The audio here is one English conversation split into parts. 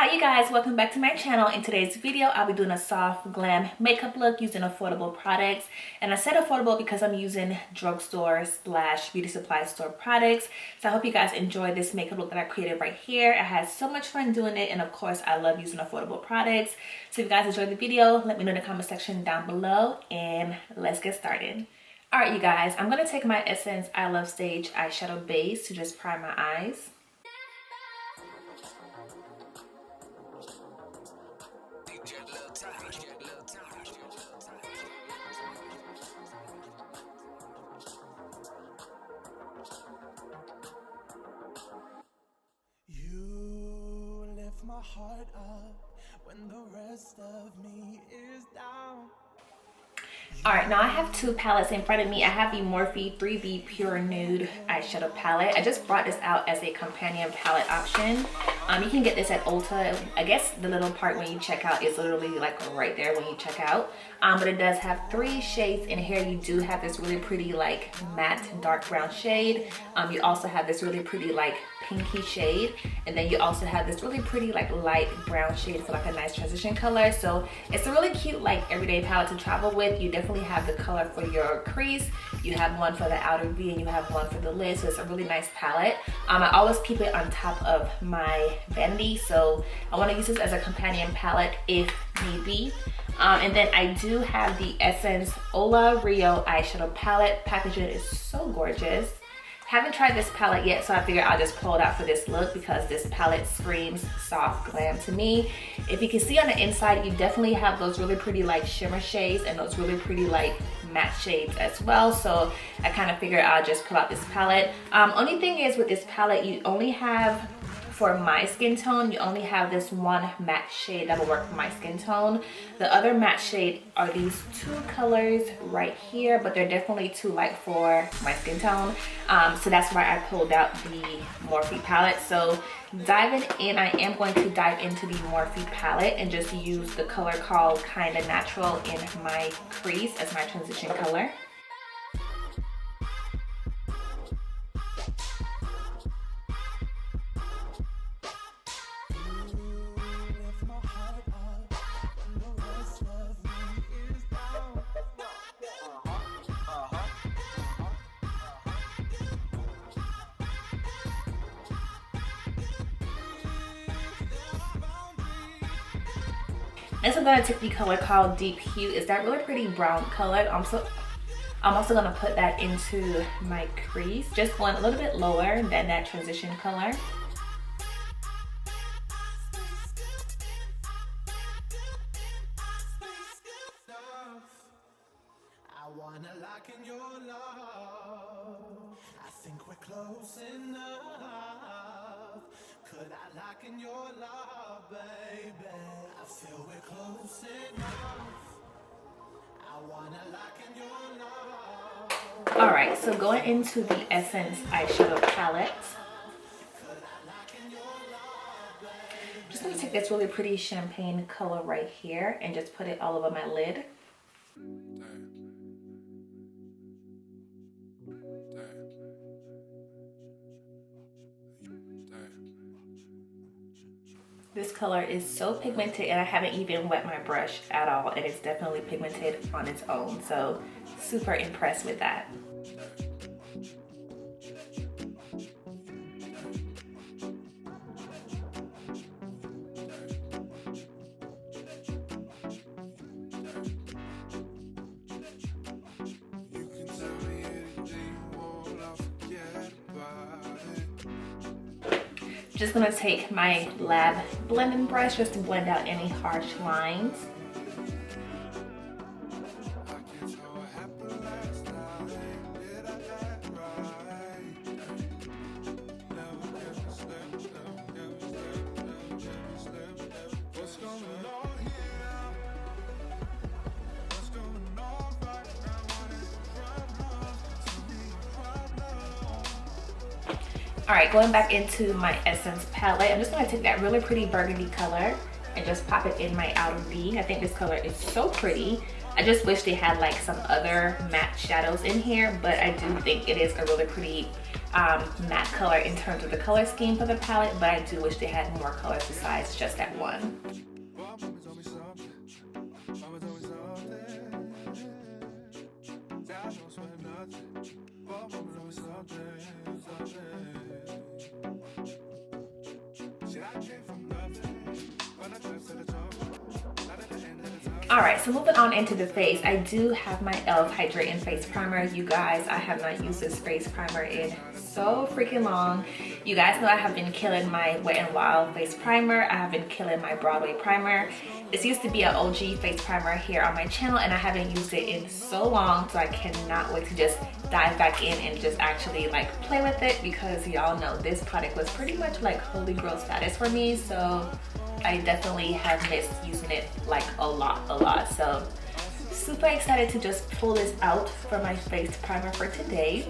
Hi you guys, welcome back to my channel. In today's video I'll be doing a soft glam makeup look using affordable products, and I said affordable because I'm using drugstore / beauty supply store products. So I hope you guys enjoy this makeup look that I created right here. I had so much fun doing it, and of course I love using affordable products. So if you guys enjoyed the video, let me know in the comment section down below, and let's get started. Alright you guys, I'm going to take my Essence I Love Stage eyeshadow base to just prime my eyes. My heart up when the rest of me is down. Alright, now I have two palettes in front of me. I have the Morphe 3B Pure Nude eyeshadow palette. I just brought this out as a companion palette option. You can get this at Ulta. I guess the little part when you check out is literally like right there when you check out. But it does have 3 shades in here. You do have this really pretty like matte dark brown shade. You also have this really pretty like pinky shade, and then you also have this really pretty like light brown shade for like a nice transition color. So it's a really cute like everyday palette to travel with. You definitely have the color for your crease, you have one for the outer V, and you have one for the lid. So it's a really nice palette. I always keep it on top of my vanity, so I want to use this as a companion palette if need be. And then I do have the Essence Ola Rio eyeshadow palette. Packaging is so gorgeous. Haven't tried this palette yet, so I figured I'll just pull it out for this look because this palette screams soft glam to me. If you can see on the inside, you definitely have those really pretty like shimmer shades and those really pretty like matte shades as well. So I kind of figured I'll just pull out this palette. Only thing is with this palette, you only have, for my skin tone, you only have this one matte shade that will work for my skin tone. The other matte shade are these 2 colors right here, but they're definitely too light for my skin tone. So that's why I pulled out the Morphe palette. So diving in, I am going to dive into the Morphe palette and just use the color called Kinda Natural in my crease as my transition color. Next, I'm going to take the color called Deep Hue. It's that really pretty brown color. I'm also going to put that into my crease, just going a little bit lower than that transition color. I wanna lock in your love. I think we're close enough. Could I lock in your love, baby? I feel we're close enough. I wanna lock in your love. Alright, so going into the Essence eyeshadow palette, I'm just going to take this really pretty champagne color right here and just put it all over my lid. This color is so pigmented, and I haven't even wet my brush at all, and it's definitely pigmented on its own. So super impressed with that. Just gonna take my lab blending brush just to blend out any harsh lines. Alright, going back into my Essence palette, I'm just going to take that really pretty burgundy color and just pop it in my outer V. I think this color is so pretty. I just wish they had like some other matte shadows in here, but I do think it is a really pretty matte color in terms of the color scheme for the palette, but I do wish they had more colors besides just that one. Alright, so moving on into the face, I do have my e.l.f. Hydrating Face Primer. You guys, I have not used this face primer in so freaking long. You guys know I have been killing my Wet n Wild face primer. I have been killing my Broadway primer. This used to be an OG face primer here on my channel, and I haven't used it in so long, so I cannot wait to just dive back in and just actually like play with it, because y'all know this product was pretty much like holy grail status for me. So I definitely have missed using it like a lot. So super excited to just pull this out for my face primer for today.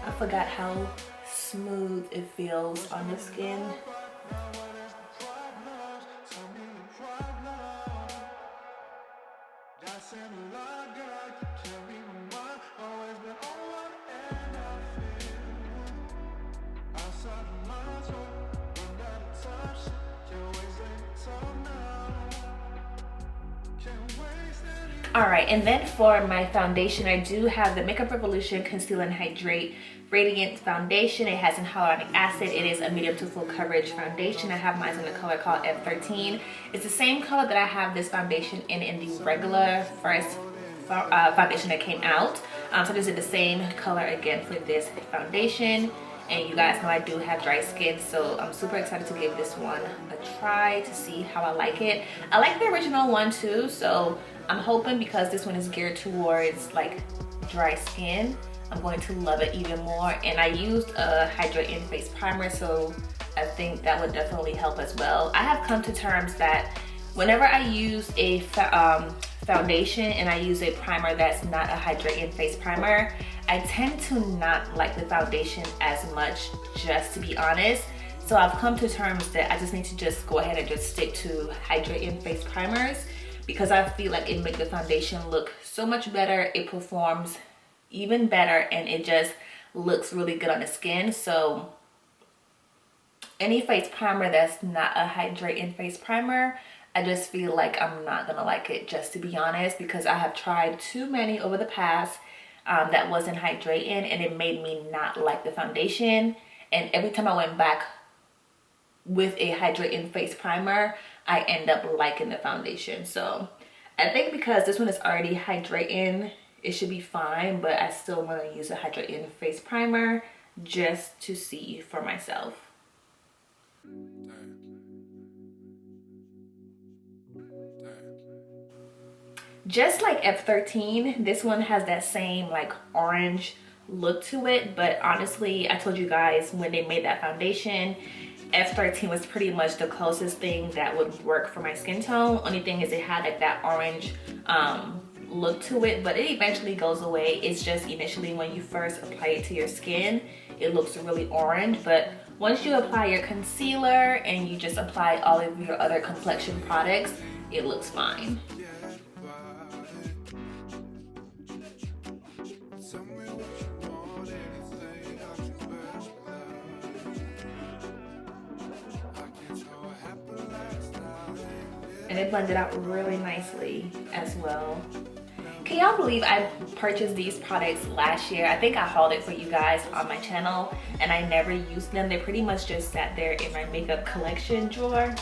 I forgot how smooth it feels on the skin. Alright, and then for my foundation, I do have the Makeup Revolution Conceal and Hydrate Radiant Foundation. It has an hyaluronic acid. It is a medium to full coverage foundation. I have mine in the color called F13. It's the same color that I have this foundation in the regular first foundation that came out. So this is the same color again for this foundation. And you guys know I do have dry skin, so I'm super excited to give this one a try to see how I like it. I like the original one too, so I'm hoping because this one is geared towards like dry skin, I'm going to love it even more. And I used a hydrating face primer, so I think that would definitely help as well. I have come to terms that whenever I use a foundation and I use a primer that's not a hydrating face primer, I tend to not like the foundation as much, just to be honest. So I've come to terms that I just need to just go ahead and just stick to hydrating face primers, because I feel like it makes the foundation look so much better. It performs even better, and it just looks really good on the skin. So any face primer that's not a hydrating face primer, I just feel like I'm not gonna like it, just to be honest, because I have tried too many over the past that wasn't hydrating, and it made me not like the foundation. And every time I went back with a hydrating face primer, I end up liking the foundation. So I think because this one is already hydrating, it should be fine, but I still want to use a hydrating face primer just to see for myself. Just like F13, this one has that same like orange look to it, but honestly, I told you guys when they made that foundation, F13 was pretty much the closest thing that would work for my skin tone. Only thing is it had like that orange look to it, but it eventually goes away. It's just initially when you first apply it to your skin, it looks really orange, but once you apply your concealer and you just apply all of your other complexion products, it looks fine. And it blended out really nicely as well. Can y'all believe I purchased these products last year? I think I hauled it for you guys on my channel, and I never used them. They pretty much just sat there in my makeup collection drawer.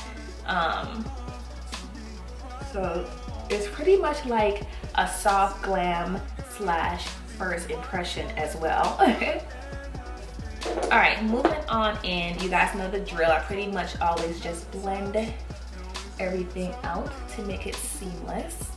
So it's pretty much like a soft glam slash first impression as well. All right, moving on in. You guys know the drill. I pretty much always just blend everything out to make it seamless.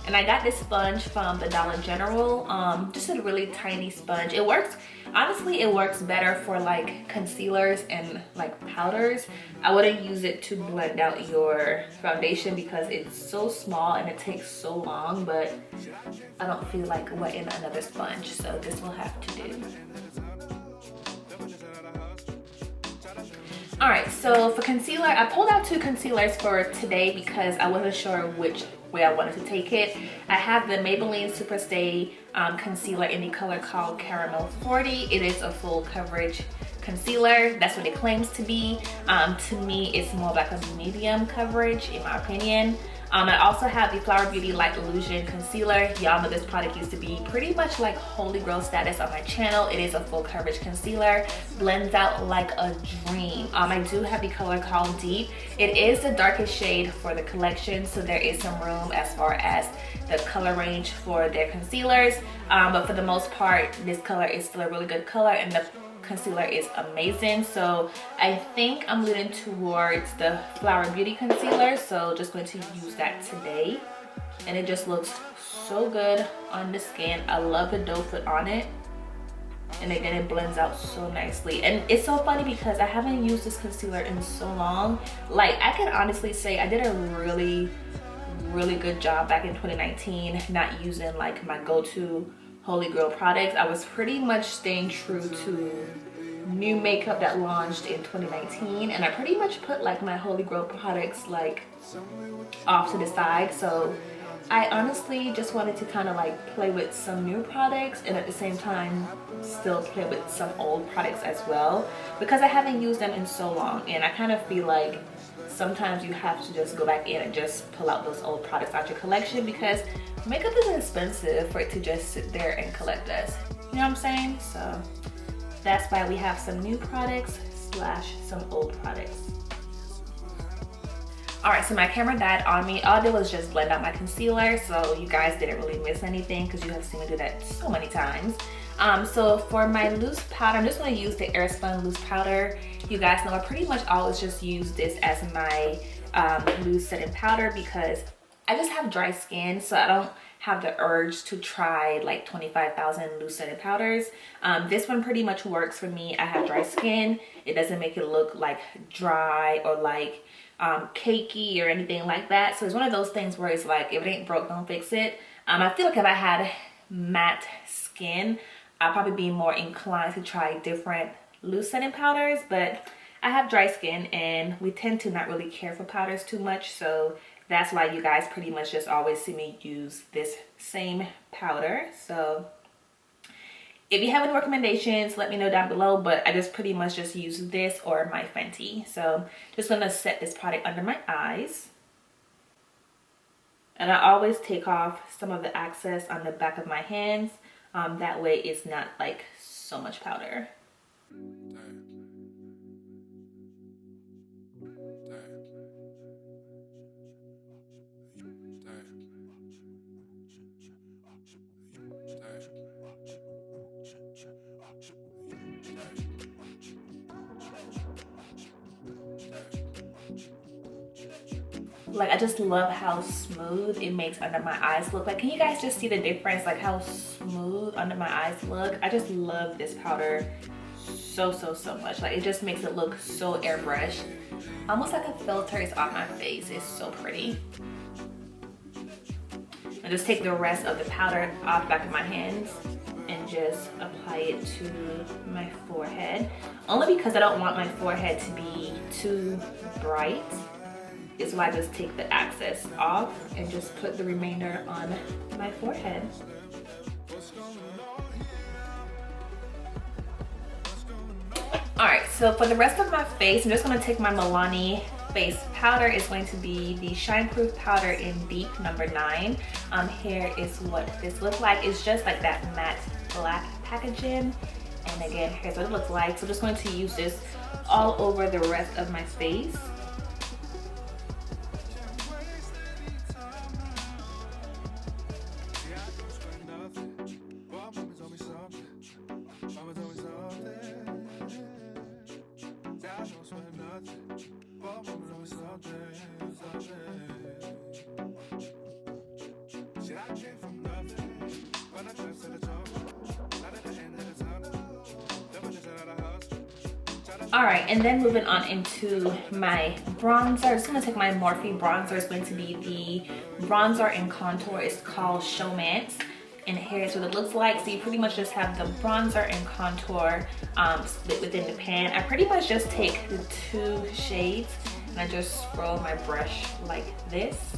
And I got this sponge from the Dollar General, just a really tiny sponge. It works, honestly, it works better for like concealers and like powders. I wouldn't use it to blend out your foundation because it's so small and it takes so long, but I don't feel like wetting another sponge, so this will have to do. All right, so for concealer, I pulled out 2 concealers for today because I wasn't sure which way I wanted to take it. I have the Maybelline Superstay concealer in the color called Caramel 40. It is a full coverage concealer. That's what it claims to be. To me, it's more like a medium coverage in my opinion. I also have the Flower Beauty Light Illusion Concealer. Y'all know this product used to be pretty much like holy grail status on my channel. It is a full coverage concealer. Blends out like a dream. I do have the color called Deep. It is the darkest shade for the collection, so there is some room as far as the color range for their concealers. But for the most part, this color is still a really good color, and the concealer is amazing. So I think I'm leaning towards the Flower Beauty concealer, so just going to use that today, and it just looks so good on the skin. I love the doe foot on it, and again it blends out so nicely. And it's so funny because I haven't used this concealer in so long. Like, I can honestly say I did a really good job back in 2019 not using like my go-to holy grail products. I was pretty much staying true to new makeup that launched in 2019, and I pretty much put like my holy grail products like off to the side. So I honestly just wanted to kind of like play with some new products and at the same time still play with some old products as well, because I haven't used them in so long, and I kind of feel like sometimes you have to just go back in and just pull out those old products out your collection, because makeup is expensive for it to just sit there and collect dust. You know what I'm saying? So that's why we have some new products slash some old products. All right, so my camera died on me. All I did was just blend out my concealer, so you guys didn't really miss anything because you have seen me do that so many times. So for my loose powder, I'm just gonna use the Airspun loose powder. You guys know I pretty much always just use this as my loose setting powder because I just have dry skin, so I don't have the urge to try like 25,000 loose setting powders. This one pretty much works for me. I have dry skin. It doesn't make it look like dry or like cakey or anything like that. So it's one of those things where it's like, if it ain't broke, don't fix it. I feel like if I had matte skin, I'll probably be more inclined to try different loose setting powders, but I have dry skin and we tend to not really care for powders too much, so that's why you guys pretty much just always see me use this same powder. So if you have any recommendations, let me know down below, but I just pretty much just use this or my Fenty. So just gonna set this product under my eyes. And I always take off some of the excess on the back of my hands. That way it's not like so much powder. Like, I just love how smooth it makes under my eyes look. Like, can you guys just see the difference, like how smooth under my eyes look? I just love this powder so much. Like, it just makes it look so airbrushed, almost like a filter is on my face. It's so pretty. I just take the rest of the powder off the back of my hands and just apply it to my forehead, only because I don't want my forehead to be too bright. Is why I just take the excess off and just put the remainder on my forehead. All right, so for the rest of my face, I'm just gonna take my Milani face powder. It's going to be the Shine Proof powder in Deep number 9. Here is what this looks like. It's just like that matte black packaging. And again, here's what it looks like. So I'm just going to use this all over the rest of my face. All right, and then moving on into my bronzer. I'm just gonna take my Morphe bronzer. It's going to be the bronzer and contour. It's called Showmance. And here's what it looks like. So you pretty much just have the bronzer and contour split within the pan. I pretty much just take the 2 shades and I just swirl my brush like this.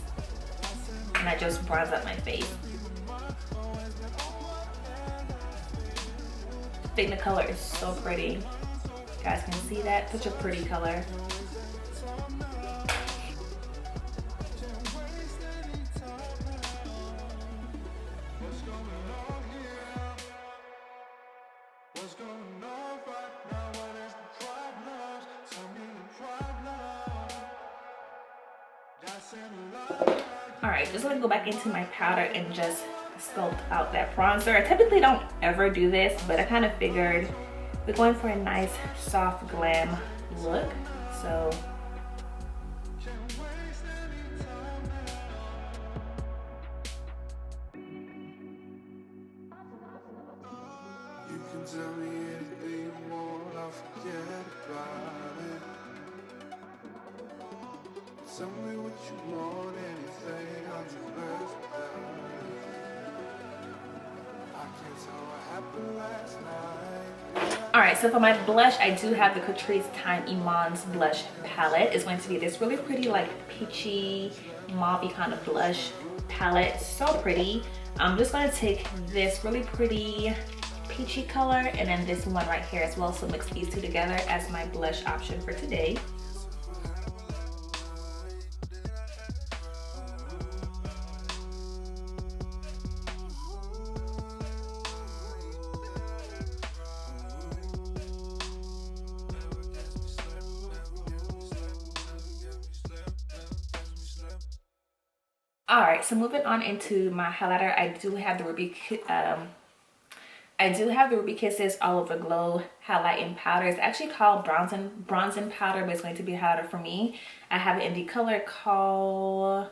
And I just bronze up my face. I think the color is so pretty. You guys can see that? Such a pretty color. Alright, just gonna go back into my powder and just sculpt out that bronzer. I typically don't ever do this, but I kind of figured we're going for a nice soft glam look. So You can tell me anything you want, I'll forget about it. Tell me what you want, anything, I'll do best without it. I can't tell what happened last night. alright, so for my blush, I do have the Catrice Time Iman's blush palette. It's going to be this really pretty, like peachy, mauve kind of blush palette. So pretty. I'm just going to take this really pretty peachy color and then this one right here as well. So mix these two together as my blush option for today. All right, so moving on into my highlighter, I do have the Ruby Kisses All Over Glow highlighting powder. It's actually called bronzing powder, but it's going to be a highlighter for me. I have it in the color called,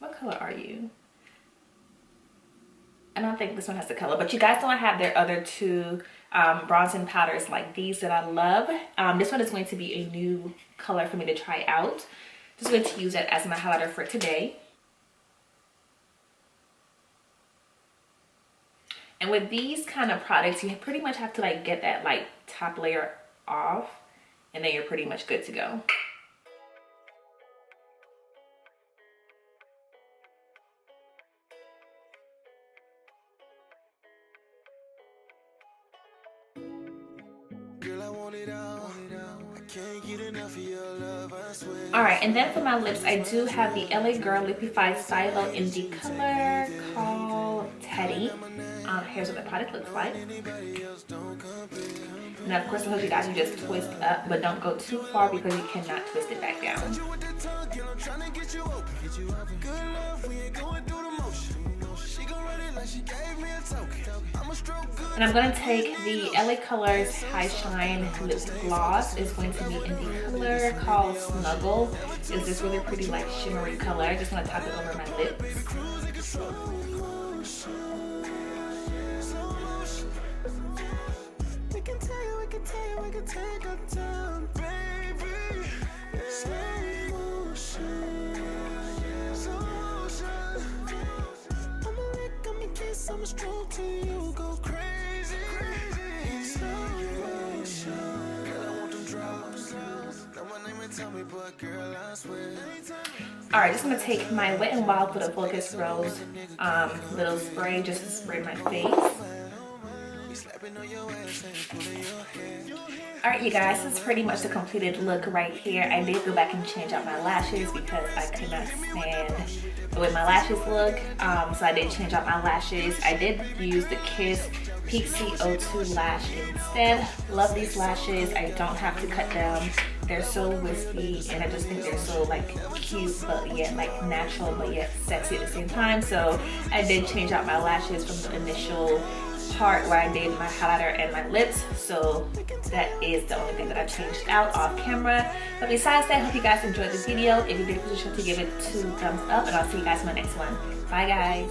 what color are you? I don't think this one has the color, but you guys know I have their other 2 bronzing powders like these that I love. This one is going to be a new color for me to try out. Just going to use it as my highlighter for today. And with these kind of products, you pretty much have to like get that like top layer off, and then you're pretty much good to go. Alright, and then for my lips, I do have the LA Girl Lipified Stylo in the color called Teddy. Here's what the product looks like. Now, of course, I told you guys you just twist up, but don't go too far because you cannot twist it back down. And I'm going to take the LA Colors High Shine Lip Gloss. It's going to be in the color called Snuggle. It's this really pretty like shimmery color. I just want to tap it over my lips. Alright, just gonna take my Wet n Wild Photo Focus Rose little spray just to spray my face. Alright, you guys, this is pretty much the completed look right here. I did go back and change out my lashes because I could not stand the way my lashes look. So I did change out my lashes. I did use the Kiss Pixie O2 lash instead. Love these lashes. I don't have to cut them. They're so wispy and I just think they're so like cute but yet like natural but yet sexy at the same time. So I did change out my lashes from the initial part where I did my highlighter and my lips. So that is the only thing that I changed out off camera. But besides that, I hope you guys enjoyed this video. If you did, be sure to give it 2 thumbs up and I'll see you guys in my next one. Bye guys.